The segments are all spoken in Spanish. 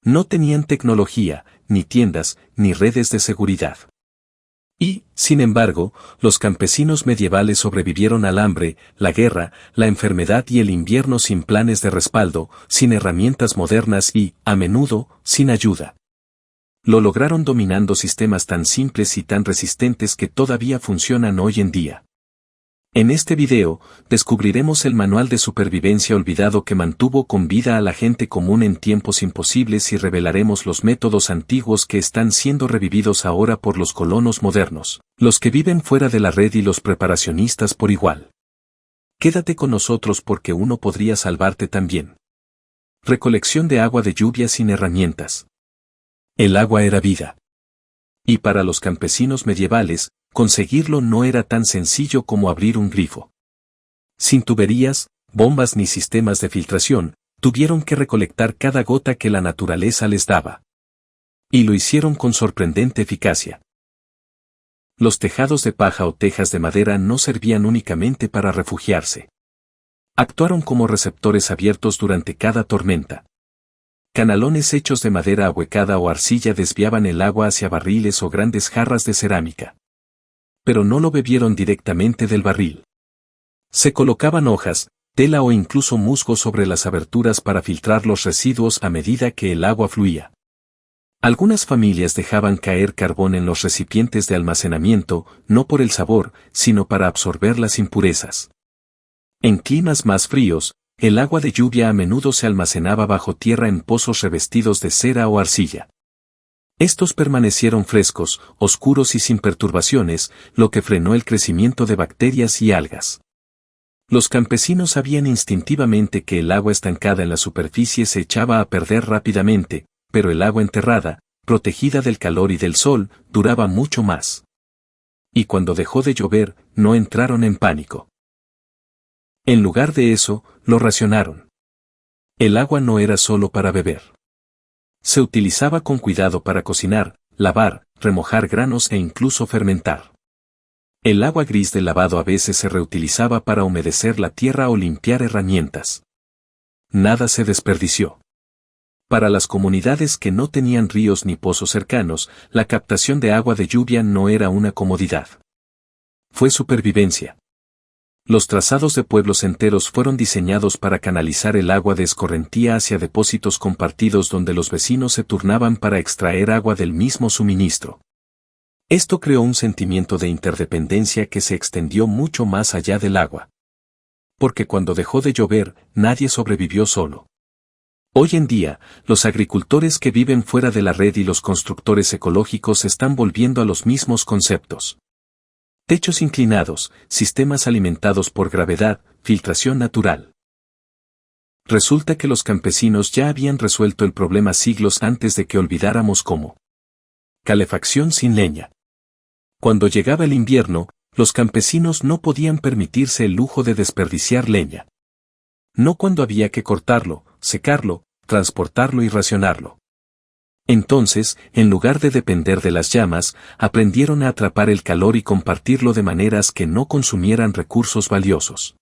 No tenían tecnología, ni tiendas, ni redes de seguridad. Y, sin embargo, los campesinos medievales sobrevivieron al hambre, la guerra, la enfermedad y el invierno sin planes de respaldo, sin herramientas modernas y, a menudo, sin ayuda. Lo lograron dominando sistemas tan simples y tan resistentes que todavía funcionan hoy en día. En este video, descubriremos el manual de supervivencia olvidado que mantuvo con vida a la gente común en tiempos imposibles y revelaremos los métodos antiguos que están siendo revividos ahora por los colonos modernos, los que viven fuera de la red y los preparacionistas por igual. Quédate con nosotros porque uno podría salvarte también. Recolección de agua de lluvia sin herramientas. El agua era vida. Y para los campesinos medievales, conseguirlo no era tan sencillo como abrir un grifo. Sin tuberías, bombas ni sistemas de filtración, tuvieron que recolectar cada gota que la naturaleza les daba. Y lo hicieron con sorprendente eficacia. Los tejados de paja o tejas de madera no servían únicamente para refugiarse. Actuaron como receptores abiertos durante cada tormenta. Canalones hechos de madera ahuecada o arcilla desviaban el agua hacia barriles o grandes jarras de cerámica. Pero no lo bebieron directamente del barril. Se colocaban hojas, tela o incluso musgo sobre las aberturas para filtrar los residuos a medida que el agua fluía. Algunas familias dejaban caer carbón en los recipientes de almacenamiento, no por el sabor, sino para absorber las impurezas. En climas más fríos, el agua de lluvia a menudo se almacenaba bajo tierra en pozos revestidos de cera o arcilla. Estos permanecieron frescos, oscuros y sin perturbaciones, lo que frenó el crecimiento de bacterias y algas. Los campesinos sabían instintivamente que el agua estancada en la superficie se echaba a perder rápidamente, pero el agua enterrada, protegida del calor y del sol, duraba mucho más. Y cuando dejó de llover, no entraron en pánico. En lugar de eso, lo racionaron. El agua no era solo para beber. Se utilizaba con cuidado para cocinar, lavar, remojar granos e incluso fermentar. El agua gris del lavado a veces se reutilizaba para humedecer la tierra o limpiar herramientas. Nada se desperdició. Para las comunidades que no tenían ríos ni pozos cercanos, la captación de agua de lluvia no era una comodidad. Fue supervivencia. Los trazados de pueblos enteros fueron diseñados para canalizar el agua de escorrentía hacia depósitos compartidos donde los vecinos se turnaban para extraer agua del mismo suministro. Esto creó un sentimiento de interdependencia que se extendió mucho más allá del agua. Porque cuando dejó de llover, nadie sobrevivió solo. Hoy en día, los agricultores que viven fuera de la red y los constructores ecológicos están volviendo a los mismos conceptos. Techos inclinados, sistemas alimentados por gravedad, filtración natural. Resulta que los campesinos ya habían resuelto el problema siglos antes de que olvidáramos cómo. Calefacción sin leña. Cuando llegaba el invierno, los campesinos no podían permitirse el lujo de desperdiciar leña. No cuando había que cortarlo, secarlo, transportarlo y racionarlo. Entonces, en lugar de depender de las llamas, aprendieron a atrapar el calor y compartirlo de maneras que no consumieran recursos valiosos.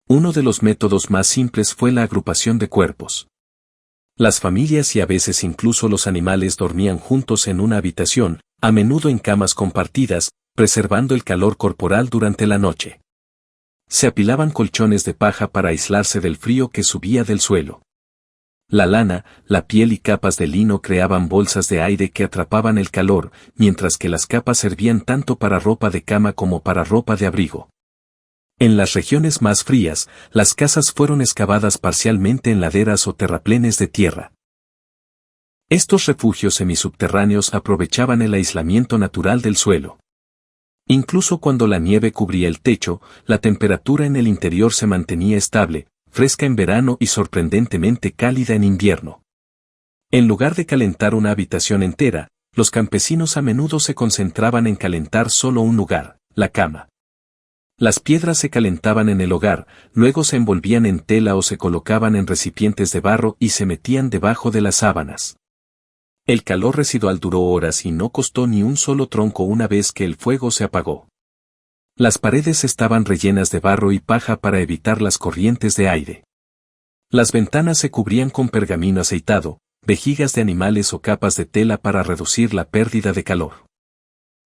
Uno de los métodos más simples fue la agrupación de cuerpos. Las familias y a veces incluso los animales dormían juntos en una habitación, a menudo en camas compartidas, preservando el calor corporal durante la noche. Se apilaban colchones de paja para aislarse del frío que subía del suelo. La lana, la piel y capas de lino creaban bolsas de aire que atrapaban el calor, mientras que las capas servían tanto para ropa de cama como para ropa de abrigo. En las regiones más frías, las casas fueron excavadas parcialmente en laderas o terraplenes de tierra. Estos refugios semisubterráneos aprovechaban el aislamiento natural del suelo. Incluso cuando la nieve cubría el techo, la temperatura en el interior se mantenía estable, fresca en verano y sorprendentemente cálida en invierno. En lugar de calentar una habitación entera, los campesinos a menudo se concentraban en calentar solo un lugar, la cama. Las piedras se calentaban en el hogar, luego se envolvían en tela o se colocaban en recipientes de barro y se metían debajo de las sábanas. El calor residual duró horas y no costó ni un solo tronco una vez que el fuego se apagó. Las paredes estaban rellenas de barro y paja para evitar las corrientes de aire. Las ventanas se cubrían con pergamino aceitado, vejigas de animales o capas de tela para reducir la pérdida de calor.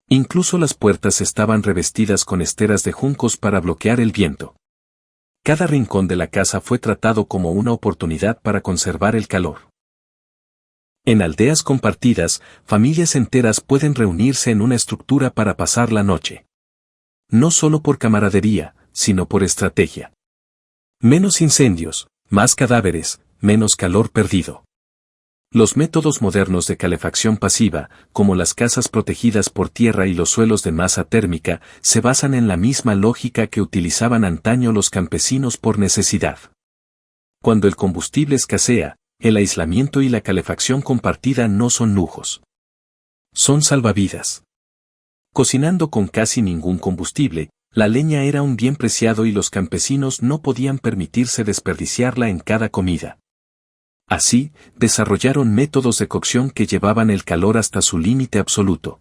Incluso las puertas estaban revestidas con esteras de juncos para bloquear el viento. Cada rincón de la casa fue tratado como una oportunidad para conservar el calor. En aldeas compartidas, familias enteras pueden reunirse en una estructura para pasar la noche. No solo por camaradería, sino por estrategia. Menos incendios, más cadáveres, menos calor perdido. Los métodos modernos de calefacción pasiva, como las casas protegidas por tierra y los suelos de masa térmica, se basan en la misma lógica que utilizaban antaño los campesinos por necesidad. Cuando el combustible escasea, el aislamiento y la calefacción compartida no son lujos. Son salvavidas. Cocinando con casi ningún combustible, la leña era un bien preciado y los campesinos no podían permitirse desperdiciarla en cada comida. Así, desarrollaron métodos de cocción que llevaban el calor hasta su límite absoluto.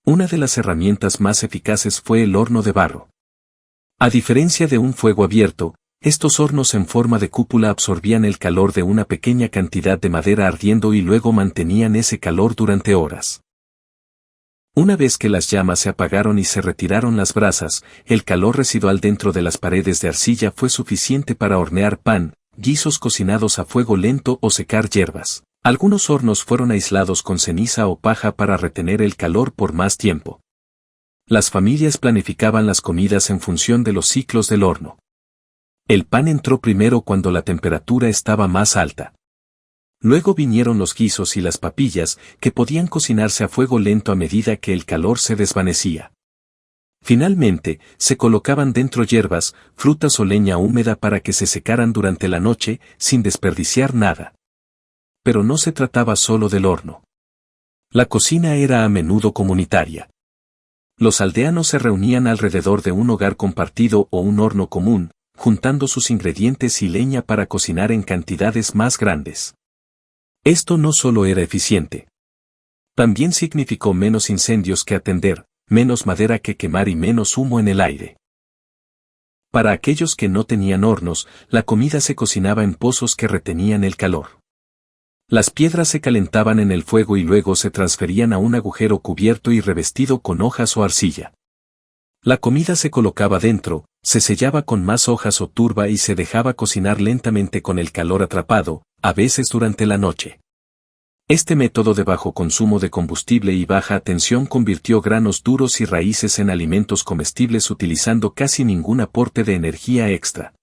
Una de las herramientas más eficaces fue el horno de barro. A diferencia de un fuego abierto, estos hornos en forma de cúpula absorbían el calor de una pequeña cantidad de madera ardiendo y luego mantenían ese calor durante horas. Una vez que las llamas se apagaron y se retiraron las brasas, el calor residual dentro de las paredes de arcilla fue suficiente para hornear pan, guisos cocinados a fuego lento o secar hierbas. Algunos hornos fueron aislados con ceniza o paja para retener el calor por más tiempo. Las familias planificaban las comidas en función de los ciclos del horno. El pan entró primero cuando la temperatura estaba más alta. Luego vinieron los guisos y las papillas, que podían cocinarse a fuego lento a medida que el calor se desvanecía. Finalmente, se colocaban dentro hierbas, frutas o leña húmeda para que se secaran durante la noche, sin desperdiciar nada. Pero no se trataba solo del horno. La cocina era a menudo comunitaria. Los aldeanos se reunían alrededor de un hogar compartido o un horno común, juntando sus ingredientes y leña para cocinar en cantidades más grandes. Esto no solo era eficiente. También significó menos incendios que atender, menos madera que quemar y menos humo en el aire. Para aquellos que no tenían hornos, la comida se cocinaba en pozos que retenían el calor. Las piedras se calentaban en el fuego y luego se transferían a un agujero cubierto y revestido con hojas o arcilla. La comida se colocaba dentro, se sellaba con más hojas o turba y se dejaba cocinar lentamente con el calor atrapado, a veces durante la noche. Este método de bajo consumo de combustible y baja tensión convirtió granos duros y raíces en alimentos comestibles utilizando casi ningún aporte de energía extra.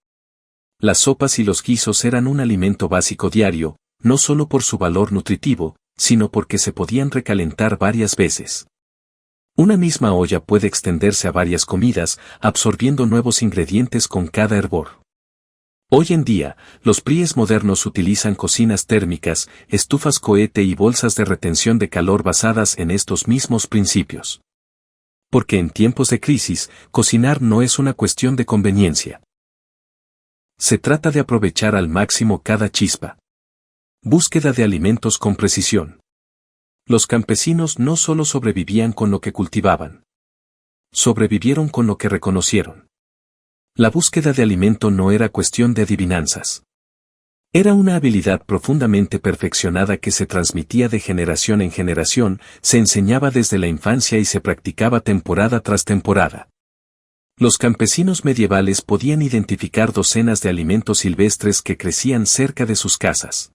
Las sopas y los guisos eran un alimento básico diario, no solo por su valor nutritivo, sino porque se podían recalentar varias veces. Una misma olla puede extenderse a varias comidas, absorbiendo nuevos ingredientes con cada hervor. Hoy en día, los PRIES modernos utilizan cocinas térmicas, estufas cohete y bolsas de retención de calor basadas en estos mismos principios. Porque en tiempos de crisis, cocinar no es una cuestión de conveniencia. Se trata de aprovechar al máximo cada chispa. Búsqueda de alimentos con precisión. Los campesinos no solo sobrevivían con lo que cultivaban. Sobrevivieron con lo que reconocieron. La búsqueda de alimento no era cuestión de adivinanzas. Era una habilidad profundamente perfeccionada que se transmitía de generación en generación, se enseñaba desde la infancia y se practicaba temporada tras temporada. Los campesinos medievales podían identificar docenas de alimentos silvestres que crecían cerca de sus casas.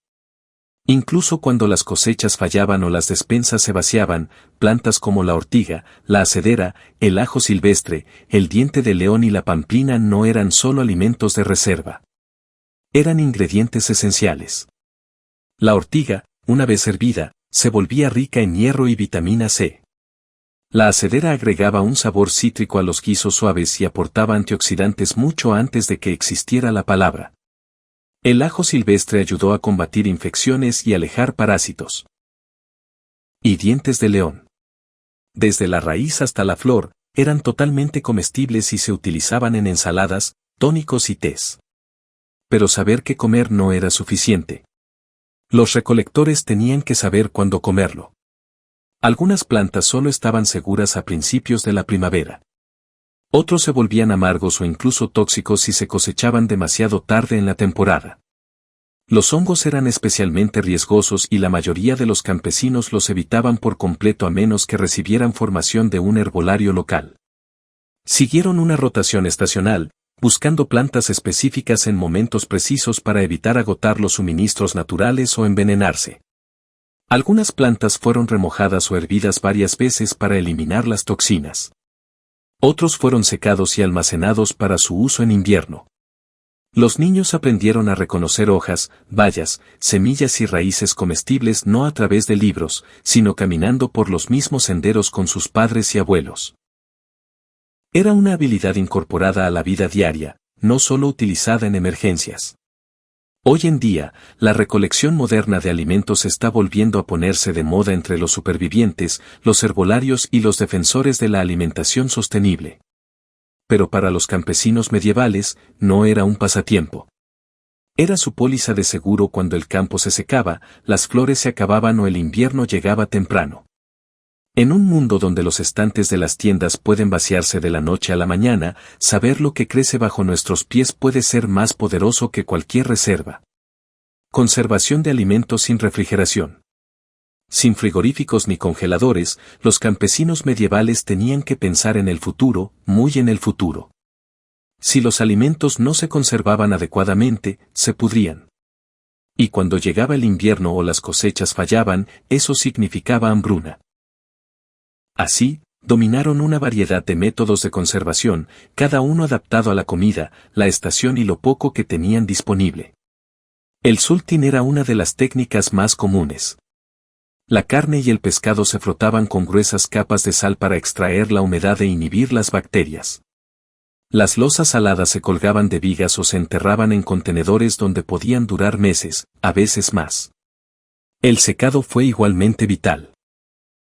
Incluso cuando las cosechas fallaban o las despensas se vaciaban, plantas como la ortiga, la acedera, el ajo silvestre, el diente de león y la pamplina no eran solo alimentos de reserva. Eran ingredientes esenciales. La ortiga, una vez hervida, se volvía rica en hierro y vitamina C. La acedera agregaba un sabor cítrico a los guisos suaves y aportaba antioxidantes mucho antes de que existiera la palabra. El ajo silvestre ayudó a combatir infecciones y alejar parásitos. Y dientes de león. Desde la raíz hasta la flor, eran totalmente comestibles y se utilizaban en ensaladas, tónicos y tés. Pero saber qué comer no era suficiente. Los recolectores tenían que saber cuándo comerlo. Algunas plantas solo estaban seguras a principios de la primavera. Otros se volvían amargos o incluso tóxicos si se cosechaban demasiado tarde en la temporada. Los hongos eran especialmente riesgosos y la mayoría de los campesinos los evitaban por completo a menos que recibieran formación de un herbolario local. Siguieron una rotación estacional, buscando plantas específicas en momentos precisos para evitar agotar los suministros naturales o envenenarse. Algunas plantas fueron remojadas o hervidas varias veces para eliminar las toxinas. Otros fueron secados y almacenados para su uso en invierno. Los niños aprendieron a reconocer hojas, bayas, semillas y raíces comestibles no a través de libros, sino caminando por los mismos senderos con sus padres y abuelos. Era una habilidad incorporada a la vida diaria, no solo utilizada en emergencias. Hoy en día, la recolección moderna de alimentos está volviendo a ponerse de moda entre los supervivientes, los herbolarios y los defensores de la alimentación sostenible. Pero para los campesinos medievales, no era un pasatiempo. Era su póliza de seguro cuando el campo se secaba, las flores se acababan o el invierno llegaba temprano. En un mundo donde los estantes de las tiendas pueden vaciarse de la noche a la mañana, saber lo que crece bajo nuestros pies puede ser más poderoso que cualquier reserva. Conservación de alimentos sin refrigeración. Sin frigoríficos ni congeladores, los campesinos medievales tenían que pensar en el futuro, muy en el futuro. Si los alimentos no se conservaban adecuadamente, se pudrían. Y cuando llegaba el invierno o las cosechas fallaban, eso significaba hambruna. Así, dominaron una variedad de métodos de conservación, cada uno adaptado a la comida, la estación y lo poco que tenían disponible. El sulting era una de las técnicas más comunes. La carne y el pescado se frotaban con gruesas capas de sal para extraer la humedad e inhibir las bacterias. Las lozas saladas se colgaban de vigas o se enterraban en contenedores donde podían durar meses, a veces más. El secado fue igualmente vital.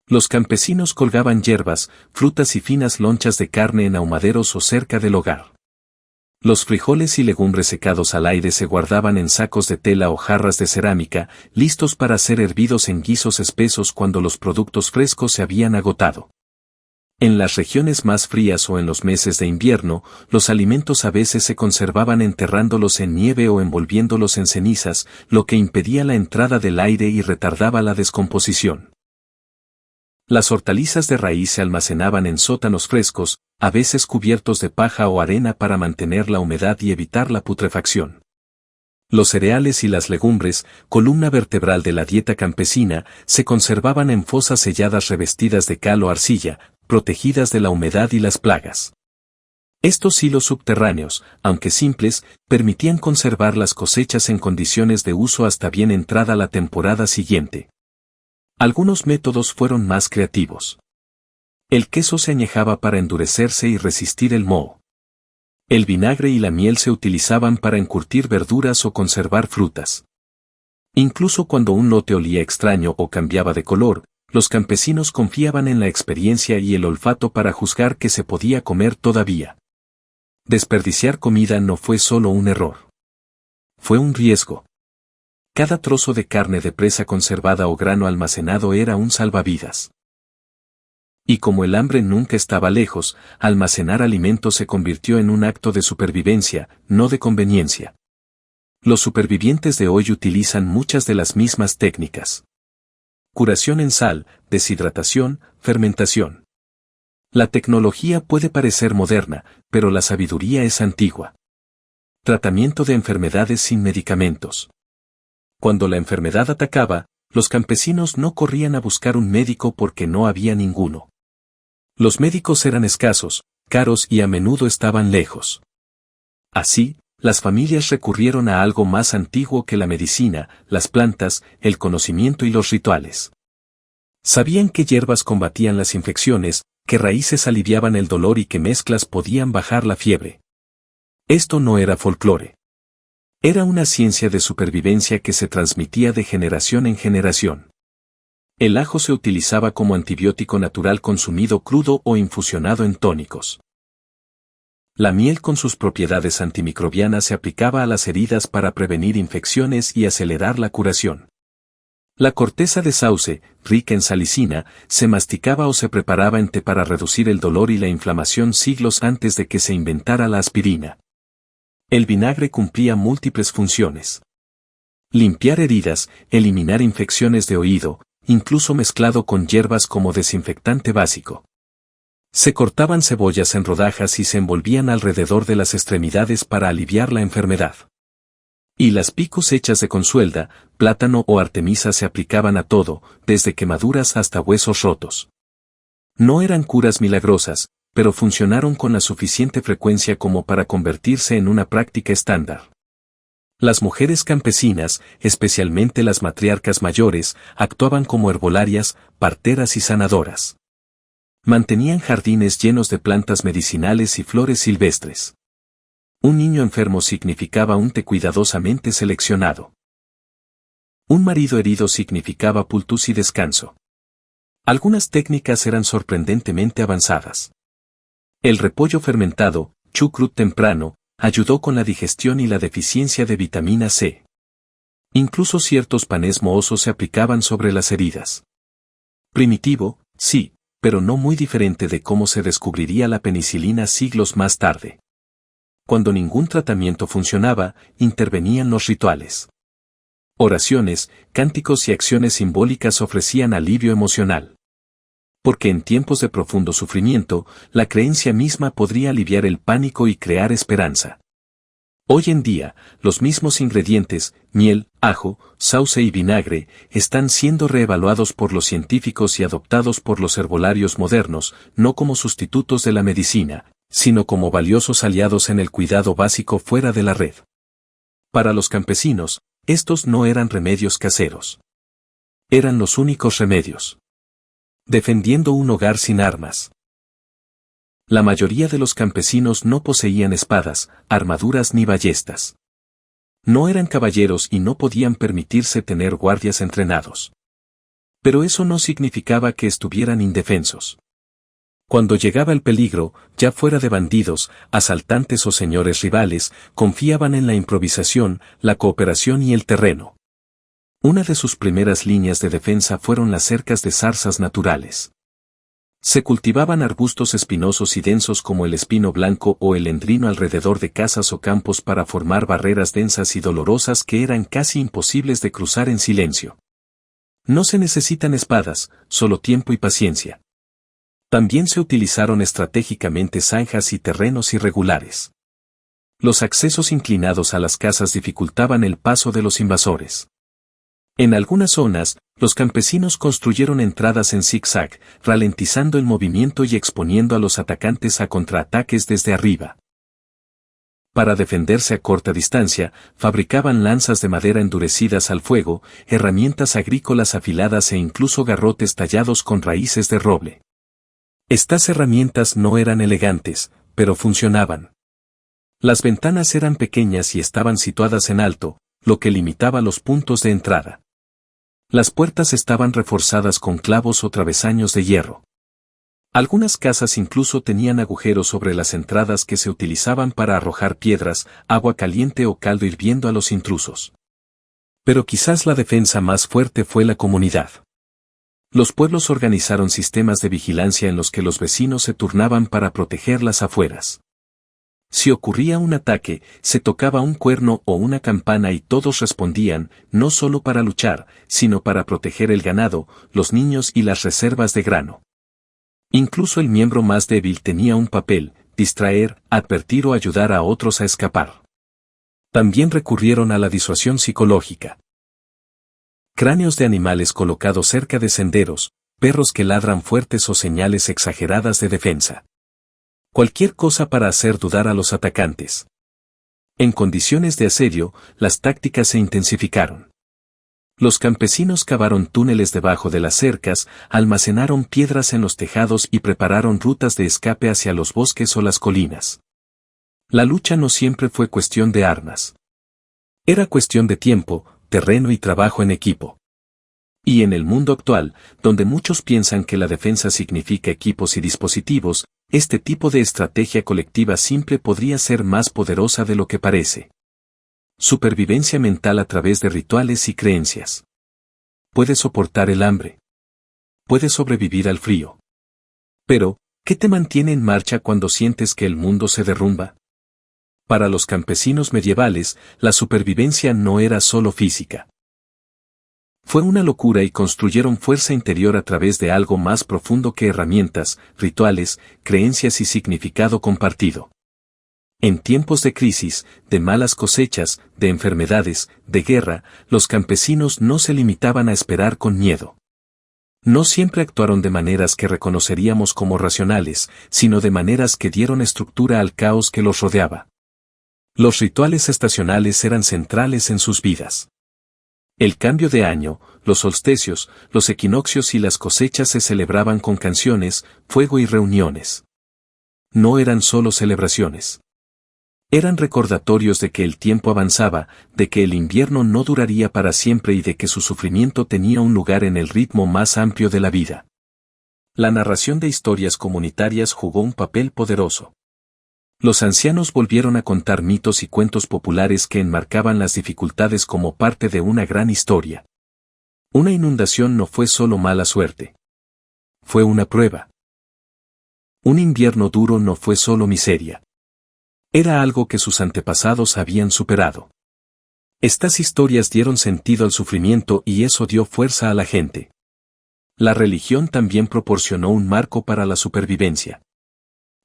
Los campesinos colgaban hierbas, frutas y finas lonchas de carne en ahumaderos o cerca del hogar. Los frijoles y legumbres secados al aire se guardaban en sacos de tela o jarras de cerámica, listos para ser hervidos en guisos espesos cuando los productos frescos se habían agotado. En las regiones más frías o en los meses de invierno, los alimentos a veces se conservaban enterrándolos en nieve o envolviéndolos en cenizas, lo que impedía la entrada del aire y retardaba la descomposición. Las hortalizas de raíz se almacenaban en sótanos frescos, a veces cubiertos de paja o arena para mantener la humedad y evitar la putrefacción. Los cereales y las legumbres, columna vertebral de la dieta campesina, se conservaban en fosas selladas revestidas de cal o arcilla, protegidas de la humedad y las plagas. Estos hilos subterráneos, aunque simples, permitían conservar las cosechas en condiciones de uso hasta bien entrada la temporada siguiente. Algunos métodos fueron más creativos. El queso se añejaba para endurecerse y resistir el moho. El vinagre y la miel se utilizaban para encurtir verduras o conservar frutas. Incluso cuando un lote olía extraño o cambiaba de color, los campesinos confiaban en la experiencia y el olfato para juzgar que se podía comer todavía. Desperdiciar comida no fue solo un error. Fue un riesgo. Cada trozo de carne de presa conservada o grano almacenado era un salvavidas. Y como el hambre nunca estaba lejos, almacenar alimentos se convirtió en un acto de supervivencia, no de conveniencia. Los supervivientes de hoy utilizan muchas de las mismas técnicas. Curación en sal, deshidratación, fermentación. La tecnología puede parecer moderna, pero la sabiduría es antigua. Tratamiento de enfermedades sin medicamentos. Cuando la enfermedad atacaba, los campesinos no corrían a buscar un médico porque no había ninguno. Los médicos eran escasos, caros y a menudo estaban lejos. Así, las familias recurrieron a algo más antiguo que la medicina, las plantas, el conocimiento y los rituales. Sabían que hierbas combatían las infecciones, que raíces aliviaban el dolor y que mezclas podían bajar la fiebre. Esto no era folclore. Era una ciencia de supervivencia que se transmitía de generación en generación. El ajo se utilizaba como antibiótico natural consumido crudo o infusionado en tónicos. La miel con sus propiedades antimicrobianas se aplicaba a las heridas para prevenir infecciones y acelerar la curación. La corteza de sauce, rica en salicina, se masticaba o se preparaba en té para reducir el dolor y la inflamación siglos antes de que se inventara la aspirina. El vinagre cumplía múltiples funciones. limpiar heridas, eliminar infecciones de oído, incluso mezclado con hierbas como desinfectante básico. Se cortaban cebollas en rodajas y se envolvían alrededor de las extremidades para aliviar la enfermedad. Y las picos hechas de consuelda, plátano o artemisa se aplicaban a todo, desde quemaduras hasta huesos rotos. No eran curas milagrosas, pero funcionaron con la suficiente frecuencia como para convertirse en una práctica estándar. Las mujeres campesinas, especialmente las matriarcas mayores, actuaban como herbolarias, parteras y sanadoras. Mantenían jardines llenos de plantas medicinales y flores silvestres. Un niño enfermo significaba un té cuidadosamente seleccionado. Un marido herido significaba pultus y descanso. Algunas técnicas eran sorprendentemente avanzadas. El repollo fermentado, chucrut temprano, ayudó con la digestión y la deficiencia de vitamina C. Incluso ciertos panes mohosos se aplicaban sobre las heridas. Primitivo, sí, pero no muy diferente de cómo se descubriría la penicilina siglos más tarde. Cuando ningún tratamiento funcionaba, intervenían los rituales. Oraciones, cánticos y acciones simbólicas ofrecían alivio emocional. Porque en tiempos de profundo sufrimiento, la creencia misma podría aliviar el pánico y crear esperanza. Hoy en día, los mismos ingredientes, miel, ajo, sauce y vinagre, están siendo reevaluados por los científicos y adoptados por los herbolarios modernos, no como sustitutos de la medicina, sino como valiosos aliados en el cuidado básico fuera de la red. Para los campesinos, estos no eran remedios caseros. Eran los únicos remedios. Defendiendo un hogar sin armas. La mayoría de los campesinos no poseían espadas, armaduras ni ballestas. No eran caballeros y no podían permitirse tener guardias entrenados. Pero eso no significaba que estuvieran indefensos. Cuando llegaba el peligro, ya fuera de bandidos, asaltantes o señores rivales, confiaban en la improvisación, la cooperación y el terreno. Una de sus primeras líneas de defensa fueron las cercas de zarzas naturales. Se cultivaban arbustos espinosos y densos como el espino blanco o el endrino alrededor de casas o campos para formar barreras densas y dolorosas que eran casi imposibles de cruzar en silencio. No se necesitan espadas, solo tiempo y paciencia. También se utilizaron estratégicamente zanjas y terrenos irregulares. Los accesos inclinados a las casas dificultaban el paso de los invasores. En algunas zonas, los campesinos construyeron entradas en zigzag, ralentizando el movimiento y exponiendo a los atacantes a contraataques desde arriba. Para defenderse a corta distancia, fabricaban lanzas de madera endurecidas al fuego, herramientas agrícolas afiladas e incluso garrotes tallados con raíces de roble. Estas herramientas no eran elegantes, pero funcionaban. Las ventanas eran pequeñas y estaban situadas en alto, lo que limitaba los puntos de entrada. Las puertas estaban reforzadas con clavos o travesaños de hierro. Algunas casas incluso tenían agujeros sobre las entradas que se utilizaban para arrojar piedras, agua caliente o caldo hirviendo a los intrusos. Pero quizás la defensa más fuerte fue la comunidad. Los pueblos organizaron sistemas de vigilancia en los que los vecinos se turnaban para proteger las afueras. Si ocurría un ataque, se tocaba un cuerno o una campana y todos respondían, no solo para luchar, sino para proteger el ganado, los niños y las reservas de grano. Incluso el miembro más débil tenía un papel, distraer, advertir o ayudar a otros a escapar. También recurrieron a la disuasión psicológica. Cráneos de animales colocados cerca de senderos, perros que ladran fuertes o señales exageradas de defensa. Cualquier cosa para hacer dudar a los atacantes. En condiciones de asedio, las tácticas se intensificaron. Los campesinos cavaron túneles debajo de las cercas, almacenaron piedras en los tejados y prepararon rutas de escape hacia los bosques o las colinas. La lucha no siempre fue cuestión de armas. Era cuestión de tiempo, terreno y trabajo en equipo. Y en el mundo actual, donde muchos piensan que la defensa significa equipos y dispositivos, este tipo de estrategia colectiva simple podría ser más poderosa de lo que parece. Supervivencia mental a través de rituales y creencias. Puedes soportar el hambre. Puedes sobrevivir al frío. Pero, ¿qué te mantiene en marcha cuando sientes que el mundo se derrumba? Para los campesinos medievales, la supervivencia no era solo física. Fue una locura y construyeron fuerza interior a través de algo más profundo que herramientas, rituales, creencias y significado compartido. En tiempos de crisis, de malas cosechas, de enfermedades, de guerra, los campesinos no se limitaban a esperar con miedo. No siempre actuaron de maneras que reconoceríamos como racionales, sino de maneras que dieron estructura al caos que los rodeaba. Los rituales estacionales eran centrales en sus vidas. El cambio de año, los solsticios, los equinoccios y las cosechas se celebraban con canciones, fuego y reuniones. No eran solo celebraciones. Eran recordatorios de que el tiempo avanzaba, de que el invierno no duraría para siempre y de que su sufrimiento tenía un lugar en el ritmo más amplio de la vida. La narración de historias comunitarias jugó un papel poderoso. Los ancianos volvieron a contar mitos y cuentos populares que enmarcaban las dificultades como parte de una gran historia. Una inundación no fue solo mala suerte. Fue una prueba. Un invierno duro no fue solo miseria. Era algo que sus antepasados habían superado. Estas historias dieron sentido al sufrimiento y eso dio fuerza a la gente. La religión también proporcionó un marco para la supervivencia.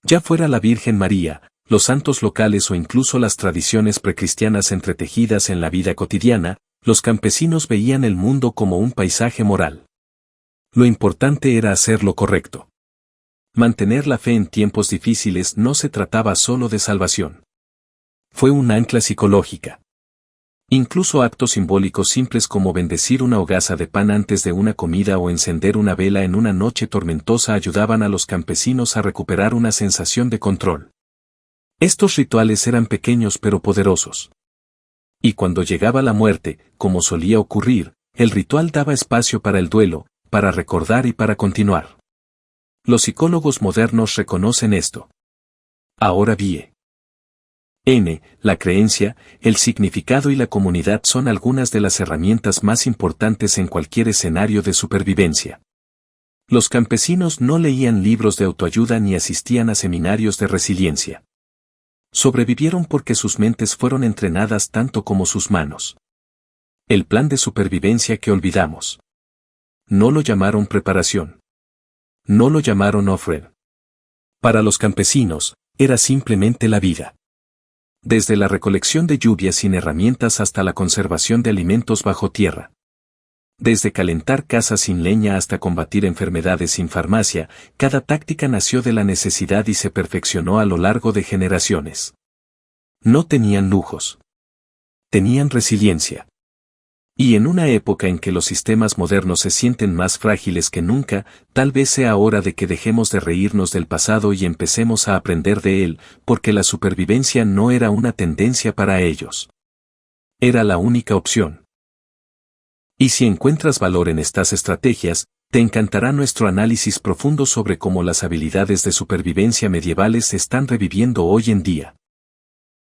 Ya fuera la Virgen María, los santos locales o incluso las tradiciones precristianas entretejidas en la vida cotidiana, los campesinos veían el mundo como un paisaje moral. Lo importante era hacer lo correcto. Mantener la fe en tiempos difíciles no se trataba solo de salvación. Fue un ancla psicológica. Incluso actos simbólicos simples como bendecir una hogaza de pan antes de una comida o encender una vela en una noche tormentosa ayudaban a los campesinos a recuperar una sensación de control. Estos rituales eran pequeños pero poderosos. Y cuando llegaba la muerte, como solía ocurrir, el ritual daba espacio para el duelo, para recordar y para continuar. Los psicólogos modernos reconocen esto. Ahora bien, la creencia, el significado y la comunidad son algunas de las herramientas más importantes en cualquier escenario de supervivencia. Los campesinos no leían libros de autoayuda ni asistían a seminarios de resiliencia. Sobrevivieron porque sus mentes fueron entrenadas tanto como sus manos. El plan de supervivencia que olvidamos. No lo llamaron preparación. No lo llamaron ofrenda. Para los campesinos, era simplemente la vida. Desde la recolección de lluvias sin herramientas hasta la conservación de alimentos bajo tierra. Desde calentar casas sin leña hasta combatir enfermedades sin farmacia, cada táctica nació de la necesidad y se perfeccionó a lo largo de generaciones. No tenían lujos. Tenían resiliencia. Y en una época en que los sistemas modernos se sienten más frágiles que nunca, tal vez sea hora de que dejemos de reírnos del pasado y empecemos a aprender de él, porque la supervivencia no era una tendencia para ellos. Era la única opción. Y si encuentras valor en estas estrategias, te encantará nuestro análisis profundo sobre cómo las habilidades de supervivencia medievales se están reviviendo hoy en día.